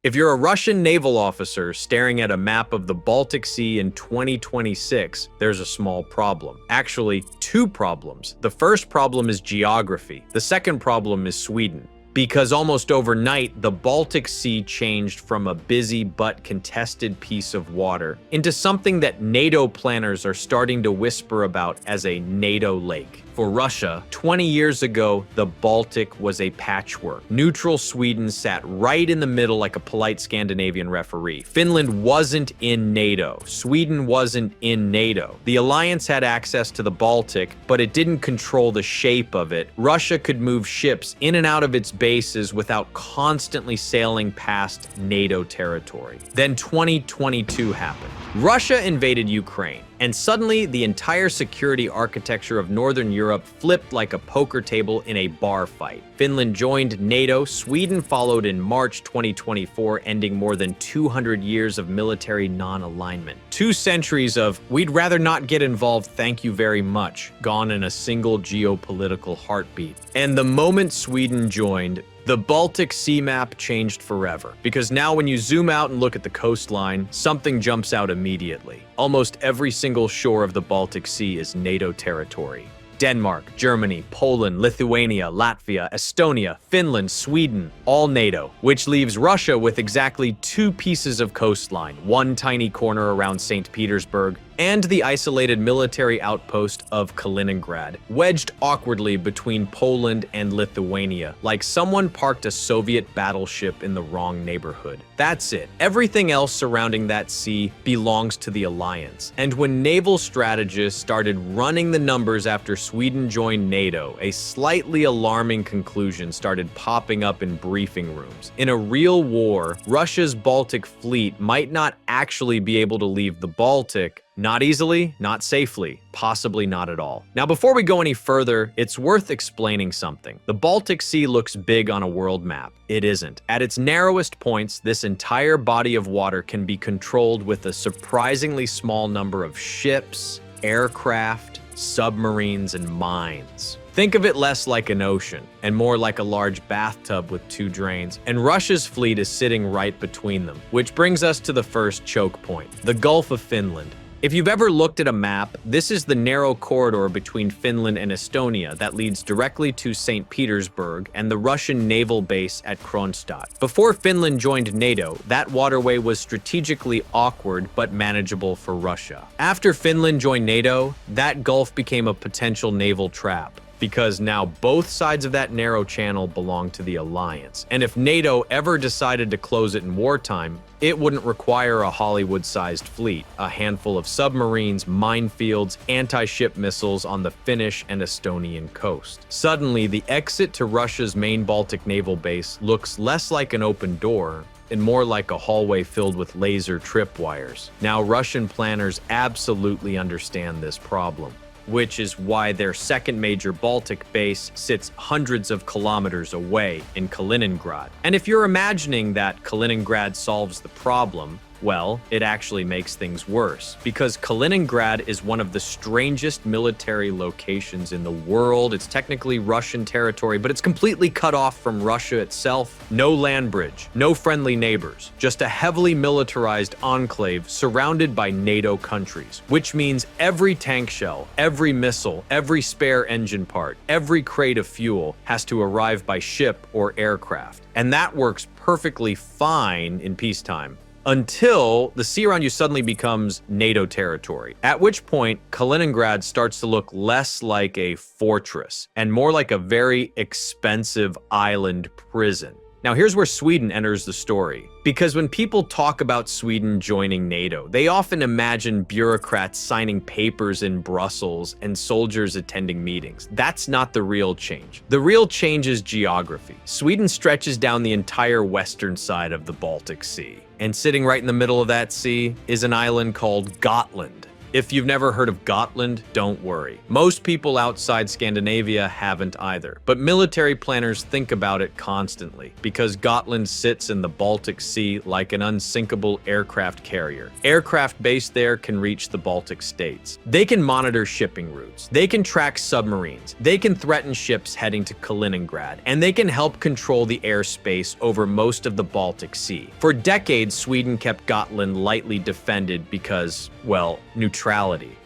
If you're a Russian naval officer staring at a map of the Baltic Sea in 2026, there's a small problem. Actually, two problems. The first problem is geography. The second problem is Sweden. Because almost overnight, the Baltic Sea changed from a busy but contested piece of water into something that NATO planners are starting to whisper about as a NATO lake. For Russia, 20 years ago, the Baltic was a patchwork. Neutral Sweden sat right in the middle like a polite Scandinavian referee. Finland wasn't in NATO. Sweden wasn't in NATO. The alliance had access to the Baltic, but it didn't control the shape of it. Russia could move ships in and out of its bases without constantly sailing past NATO territory. Then 2022 happened. Russia invaded Ukraine, and suddenly the entire security architecture of Northern Europe flipped like a poker table in a bar fight. Finland joined NATO, Sweden followed in March 2024, ending more than 200 years of military non-alignment. 2 centuries of, we'd rather not get involved, thank you very much, gone in a single geopolitical heartbeat. And the moment Sweden joined, the Baltic Sea map changed forever, because now when you zoom out and look at the coastline, something jumps out immediately. Almost every single shore of the Baltic Sea is NATO territory. Denmark, Germany, Poland, Lithuania, Latvia, Estonia, Finland, Sweden, all NATO, which leaves Russia with exactly 2 pieces of coastline, one tiny corner around St. Petersburg, and the isolated military outpost of Kaliningrad, wedged awkwardly between Poland and Lithuania, like someone parked a Soviet battleship in the wrong neighborhood. That's it. Everything else surrounding that sea belongs to the alliance. And when naval strategists started running the numbers after Sweden joined NATO, a slightly alarming conclusion started popping up in briefing rooms. In a real war, Russia's Baltic fleet might not actually be able to leave the Baltic. Not easily, not safely, possibly not at all. Now, before we go any further, it's worth explaining something. The Baltic Sea looks big on a world map. It isn't. At its narrowest points, this entire body of water can be controlled with a surprisingly small number of ships, aircraft, submarines, and mines. Think of it less like an ocean and more like a large bathtub with 2 drains, and Russia's fleet is sitting right between them, which brings us to the first choke point, the Gulf of Finland. If you've ever looked at a map, this is the narrow corridor between Finland and Estonia that leads directly to St. Petersburg and the Russian naval base at Kronstadt. Before Finland joined NATO, that waterway was strategically awkward but manageable for Russia. After Finland joined NATO, that gulf became a potential naval trap, because now both sides of that narrow channel belong to the alliance. And if NATO ever decided to close it in wartime, it wouldn't require a Hollywood-sized fleet, a handful of submarines, minefields, anti-ship missiles on the Finnish and Estonian coast. Suddenly, the exit to Russia's main Baltic naval base looks less like an open door and more like a hallway filled with laser tripwires. Now, Russian planners absolutely understand this problem, which is why their second major Baltic base sits hundreds of kilometers away in Kaliningrad. And if you're imagining that Kaliningrad solves the problem, well, it actually makes things worse, because Kaliningrad is one of the strangest military locations in the world. It's technically Russian territory, but it's completely cut off from Russia itself. No land bridge, no friendly neighbors, just a heavily militarized enclave surrounded by NATO countries, which means every tank shell, every missile, every spare engine part, every crate of fuel has to arrive by ship or aircraft. And that works perfectly fine in peacetime, until the sea around you suddenly becomes NATO territory, at which point Kaliningrad starts to look less like a fortress and more like a very expensive island prison. Now, here's where Sweden enters the story, because when people talk about Sweden joining NATO, they often imagine bureaucrats signing papers in Brussels and soldiers attending meetings. That's not the real change. The real change is geography. Sweden stretches down the entire western side of the Baltic Sea, and sitting right in the middle of that sea is an island called Gotland. If you've never heard of Gotland, don't worry. Most people outside Scandinavia haven't either, but military planners think about it constantly because Gotland sits in the Baltic Sea like an unsinkable aircraft carrier. Aircraft based there can reach the Baltic states. They can monitor shipping routes. They can track submarines. They can threaten ships heading to Kaliningrad, and they can help control the airspace over most of the Baltic Sea. For decades, Sweden kept Gotland lightly defended because, well, neutrality.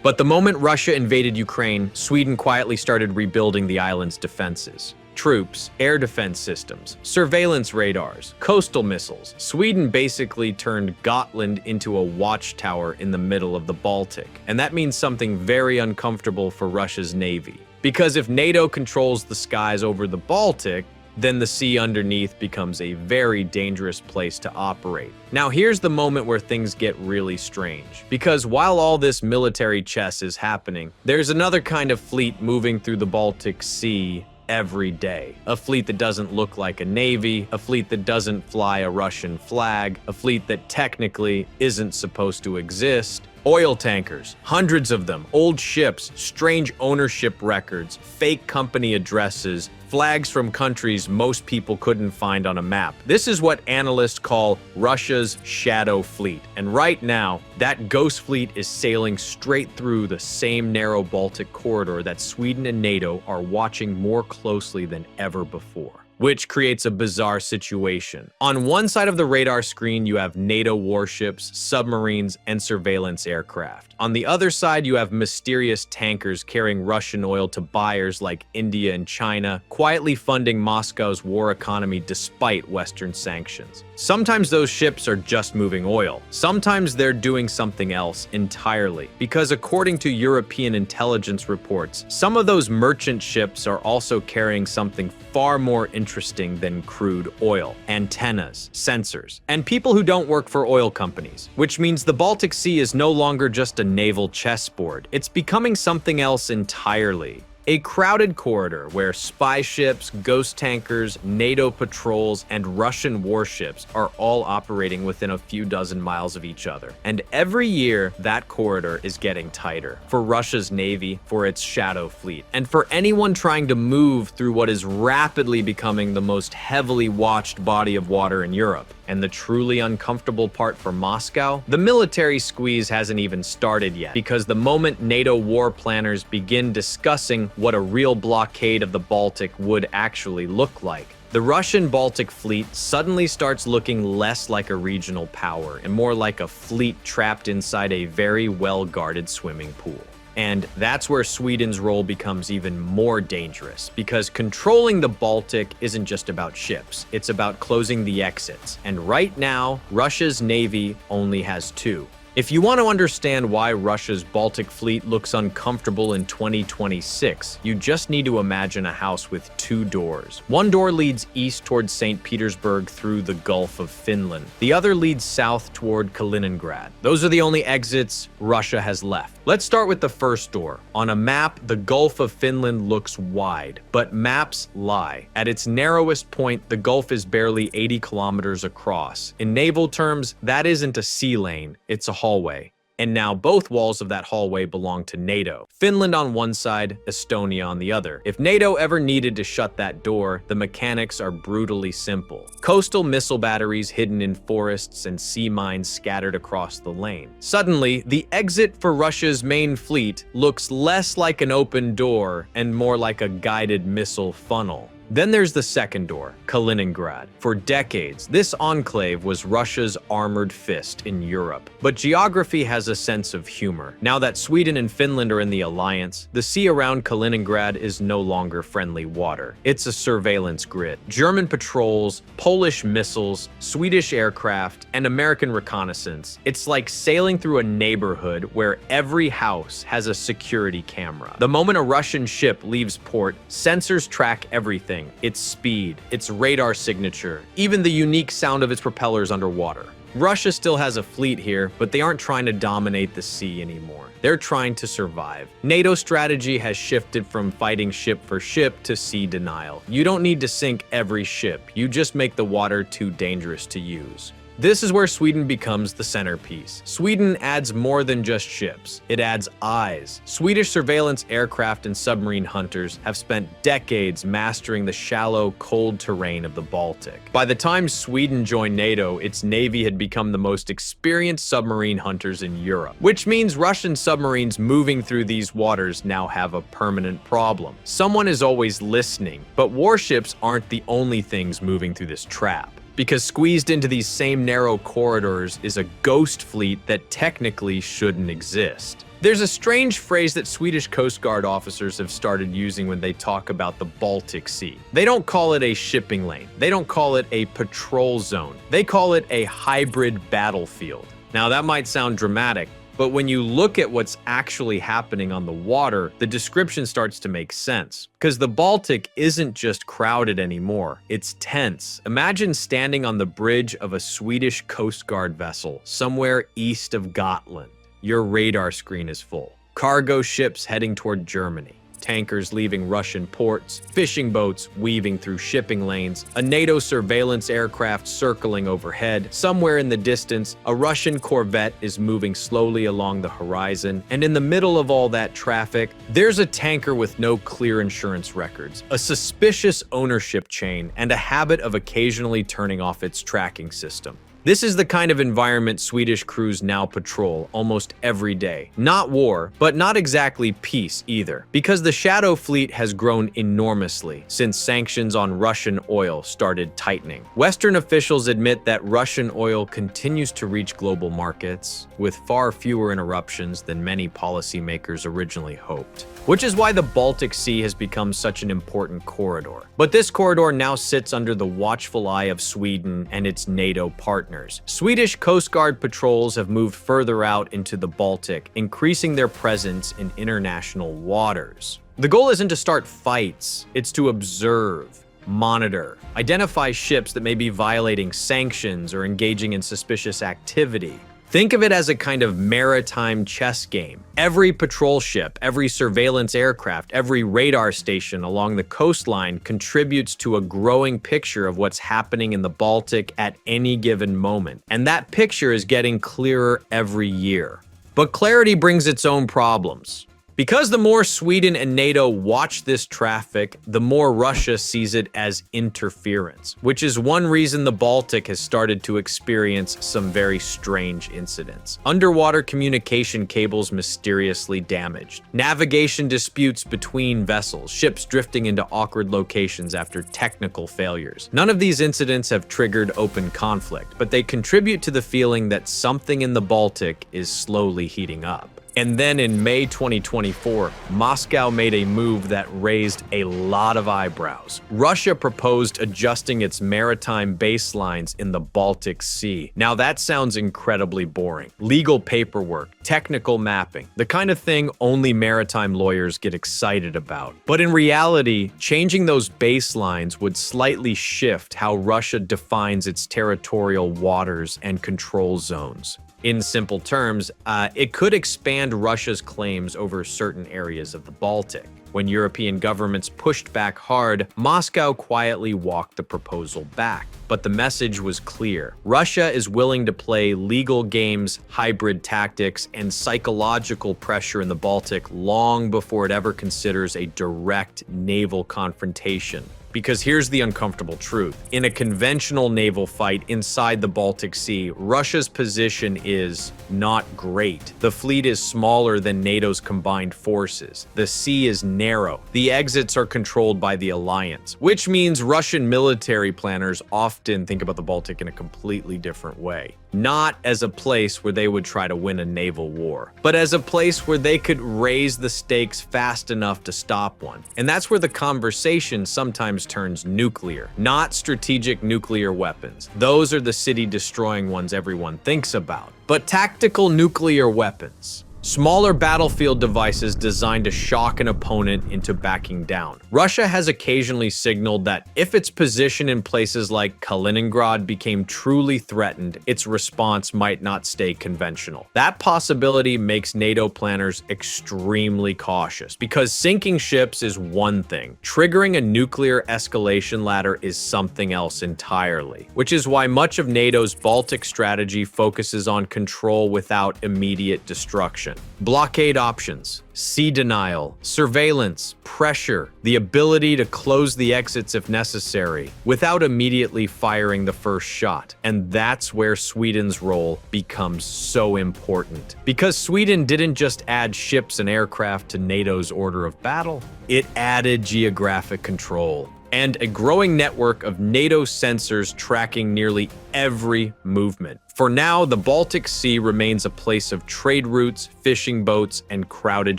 But the moment Russia invaded Ukraine, Sweden quietly started rebuilding the island's defenses. Troops, air defense systems, surveillance radars, coastal missiles. Sweden basically turned Gotland into a watchtower in the middle of the Baltic. And that means something very uncomfortable for Russia's navy. Because if NATO controls the skies over the Baltic, then the sea underneath becomes a very dangerous place to operate. Now here's the moment where things get really strange. Because while all this military chess is happening, there's another kind of fleet moving through the Baltic Sea every day. A fleet that doesn't look like a navy, a fleet that doesn't fly a Russian flag, a fleet that technically isn't supposed to exist. Oil tankers, hundreds of them, old ships, strange ownership records, fake company addresses, flags from countries most people couldn't find on a map. This is what analysts call Russia's shadow fleet. And right now, that ghost fleet is sailing straight through the same narrow Baltic corridor that Sweden and NATO are watching more closely than ever before. Which creates a bizarre situation. On one side of the radar screen, you have NATO warships, submarines, and surveillance aircraft. On the other side, you have mysterious tankers carrying Russian oil to buyers like India and China, quietly funding Moscow's war economy despite Western sanctions. Sometimes those ships are just moving oil. Sometimes they're doing something else entirely. Because according to European intelligence reports, some of those merchant ships are also carrying something far more interesting than crude oil: antennas, sensors, and people who don't work for oil companies. Which means the Baltic Sea is no longer just a naval chessboard. It's becoming something else entirely. A crowded corridor where spy ships, ghost tankers, NATO patrols, and Russian warships are all operating within a few dozen miles of each other. And every year, that corridor is getting tighter. For Russia's navy, for its shadow fleet, and for anyone trying to move through what is rapidly becoming the most heavily watched body of water in Europe. And the truly uncomfortable part for Moscow? The military squeeze hasn't even started yet, because the moment NATO war planners begin discussing what a real blockade of the Baltic would actually look like, the Russian Baltic fleet suddenly starts looking less like a regional power and more like a fleet trapped inside a very well-guarded swimming pool. And that's where Sweden's role becomes even more dangerous, because controlling the Baltic isn't just about ships, it's about closing the exits. And right now, Russia's navy only has two. If you want to understand why Russia's Baltic fleet looks uncomfortable in 2026, you just need to imagine a house with two doors. One door leads east toward St. Petersburg through the Gulf of Finland. The other leads south toward Kaliningrad. Those are the only exits Russia has left. Let's start with the first door. On a map, the Gulf of Finland looks wide, but maps lie. At its narrowest point, the Gulf is barely 80 kilometers across. In naval terms, that isn't a sea lane, it's a hallway. And now both walls of that hallway belong to NATO. Finland on one side, Estonia on the other. If NATO ever needed to shut that door, the mechanics are brutally simple. Coastal missile batteries hidden in forests and sea mines scattered across the lane. Suddenly, the exit for Russia's main fleet looks less like an open door and more like a guided missile funnel. Then there's the second door, Kaliningrad. For decades, this enclave was Russia's armored fist in Europe. But geography has a sense of humor. Now that Sweden and Finland are in the alliance, the sea around Kaliningrad is no longer friendly water. It's a surveillance grid. German patrols, Polish missiles, Swedish aircraft, and American reconnaissance. It's like sailing through a neighborhood where every house has a security camera. The moment a Russian ship leaves port, sensors track everything. Its speed, its radar signature, even the unique sound of its propellers underwater. Russia still has a fleet here, but they aren't trying to dominate the sea anymore. They're trying to survive. NATO's strategy has shifted from fighting ship for ship to sea denial. You don't need to sink every ship, you just make the water too dangerous to use. This is where Sweden becomes the centerpiece. Sweden adds more than just ships. It adds eyes. Swedish surveillance aircraft and submarine hunters have spent decades mastering the shallow, cold terrain of the Baltic. By the time Sweden joined NATO, its navy had become the most experienced submarine hunters in Europe, which means Russian submarines moving through these waters now have a permanent problem. Someone is always listening, but warships aren't the only things moving through this trap. Because squeezed into these same narrow corridors is a ghost fleet that technically shouldn't exist. There's a strange phrase that Swedish Coast Guard officers have started using when they talk about the Baltic Sea. They don't call it a shipping lane. They don't call it a patrol zone. They call it a hybrid battlefield. Now that might sound dramatic, but when you look at what's actually happening on the water, the description starts to make sense. Because the Baltic isn't just crowded anymore, it's tense. Imagine standing on the bridge of a Swedish Coast Guard vessel somewhere east of Gotland. Your radar screen is full. Cargo ships heading toward Germany. Tankers leaving Russian ports, fishing boats weaving through shipping lanes, a NATO surveillance aircraft circling overhead. Somewhere in the distance, a Russian corvette is moving slowly along the horizon, and in the middle of all that traffic, there's a tanker with no clear insurance records, a suspicious ownership chain, and a habit of occasionally turning off its tracking system. This is the kind of environment Swedish crews now patrol almost every day. Not war, but not exactly peace either, because the shadow fleet has grown enormously since sanctions on Russian oil started tightening. Western officials admit that Russian oil continues to reach global markets with far fewer interruptions than many policymakers originally hoped, which is why the Baltic Sea has become such an important corridor. But this corridor now sits under the watchful eye of Sweden and its NATO partners. Swedish Coast Guard patrols have moved further out into the Baltic, increasing their presence in international waters. The goal isn't to start fights, it's to observe, monitor, identify ships that may be violating sanctions or engaging in suspicious activity. Think of it as a kind of maritime chess game. Every patrol ship, every surveillance aircraft, every radar station along the coastline contributes to a growing picture of what's happening in the Baltic at any given moment. And that picture is getting clearer every year. But clarity brings its own problems. Because the more Sweden and NATO watch this traffic, the more Russia sees it as interference, which is one reason the Baltic has started to experience some very strange incidents. Underwater communication cables mysteriously damaged, navigation disputes between vessels, ships drifting into awkward locations after technical failures. None of these incidents have triggered open conflict, but they contribute to the feeling that something in the Baltic is slowly heating up. And then in May 2024, Moscow made a move that raised a lot of eyebrows. Russia proposed adjusting its maritime baselines in the Baltic Sea. Now that sounds incredibly boring. Legal paperwork, technical mapping, the kind of thing only maritime lawyers get excited about. But in reality, changing those baselines would slightly shift how Russia defines its territorial waters and control zones. In simple terms, it could expand Russia's claims over certain areas of the Baltic. When European governments pushed back hard, Moscow quietly walked the proposal back. But the message was clear. Russia is willing to play legal games, hybrid tactics, and psychological pressure in the Baltic long before it ever considers a direct naval confrontation. Because here's the uncomfortable truth. In a conventional naval fight inside the Baltic Sea, Russia's position is not great. The fleet is smaller than NATO's combined forces. The sea is narrow. The exits are controlled by the alliance, which means Russian military planners often think about the Baltic in a completely different way. Not as a place where they would try to win a naval war, but as a place where they could raise the stakes fast enough to stop one. And that's where the conversation sometimes turns nuclear. Not strategic nuclear weapons. Those are the city-destroying ones everyone thinks about. But tactical nuclear weapons. Smaller battlefield devices designed to shock an opponent into backing down. Russia has occasionally signaled that if its position in places like Kaliningrad became truly threatened, its response might not stay conventional. That possibility makes NATO planners extremely cautious, because sinking ships is one thing. Triggering a nuclear escalation ladder is something else entirely, which is why much of NATO's Baltic strategy focuses on control without immediate destruction. Blockade options, sea denial, surveillance, pressure, the ability to close the exits if necessary, without immediately firing the first shot. And that's where Sweden's role becomes so important. Because Sweden didn't just add ships and aircraft to NATO's order of battle, it added geographic control and a growing network of NATO sensors tracking nearly every movement. For now, the Baltic Sea remains a place of trade routes, fishing boats, and crowded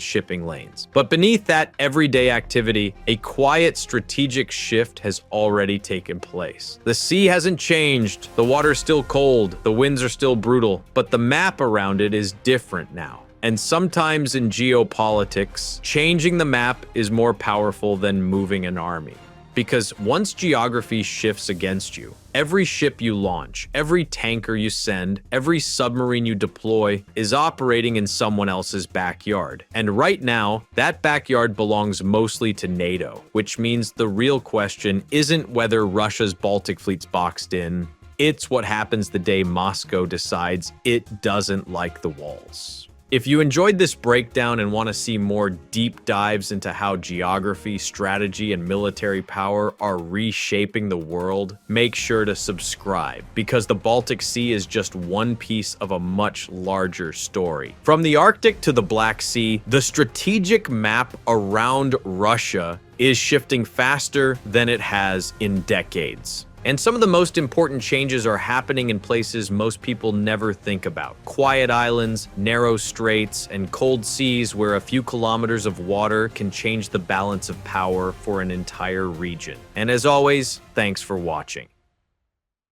shipping lanes. But beneath that everyday activity, a quiet strategic shift has already taken place. The sea hasn't changed, the water's still cold, the winds are still brutal, but the map around it is different now. And sometimes in geopolitics, changing the map is more powerful than moving an army. Because once geography shifts against you, every ship you launch, every tanker you send, every submarine you deploy is operating in someone else's backyard. And right now, that backyard belongs mostly to NATO, which means the real question isn't whether Russia's Baltic fleet's boxed in, it's what happens the day Moscow decides it doesn't like the walls. If you enjoyed this breakdown and want to see more deep dives into how geography, strategy, and military power are reshaping the world, make sure to subscribe, because the Baltic Sea is just one piece of a much larger story. From the Arctic to the Black Sea, the strategic map around Russia is shifting faster than it has in decades. And some of the most important changes are happening in places most people never think about. Quiet islands, narrow straits, and cold seas where a few kilometers of water can change the balance of power for an entire region. And as always, thanks for watching.